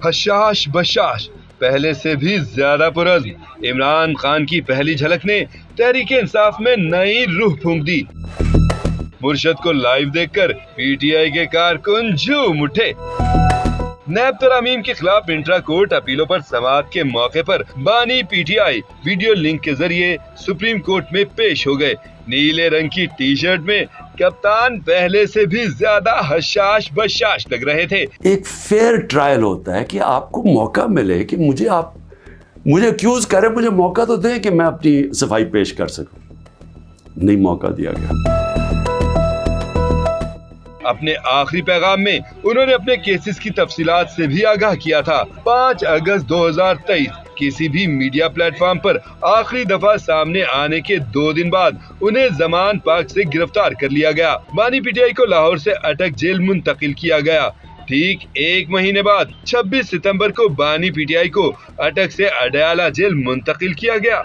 हशाश बशाश, पहले से भी ज्यादा पुरज़्म। इमरान खान की पहली झलक ने तहरीक इंसाफ में नई रूह फूंक दी। मुर्शद को लाइव देखकर पीटीआई के कारकुन झूम उठे। नैब तरमीम के खिलाफ इंट्रा कोर्ट अपीलों पर समाअत के मौके पर बानी पीटीआई वीडियो लिंक के जरिए सुप्रीम कोर्ट में पेश हो गए। नीले रंग की टी शर्ट में कप्तान पहले से भी ज्यादा हशाश बशाश लग रहे थे। एक फेयर ट्रायल होता है कि आपको मौका मिले कि मुझे अक्यूज करें, मुझे मौका तो दें कि मैं अपनी सफाई पेश कर सकूं। नहीं मौका दिया गया। अपने आखिरी पैगाम में उन्होंने अपने केसेस की तफसीलात से भी आगाह किया था। 5 अगस्त 2023 किसी भी मीडिया प्लेटफॉर्म पर आखिरी दफा सामने आने के 2 दिन बाद उन्हें जमान पाक से गिरफ्तार कर लिया गया। बानी पीटीआई को लाहौर से अटक जेल मुंतकिल किया गया। ठीक 1 महीने बाद 26 सितंबर को बानी पीटीआई को अटक से अडयाला जेल मुंतकिल किया गया।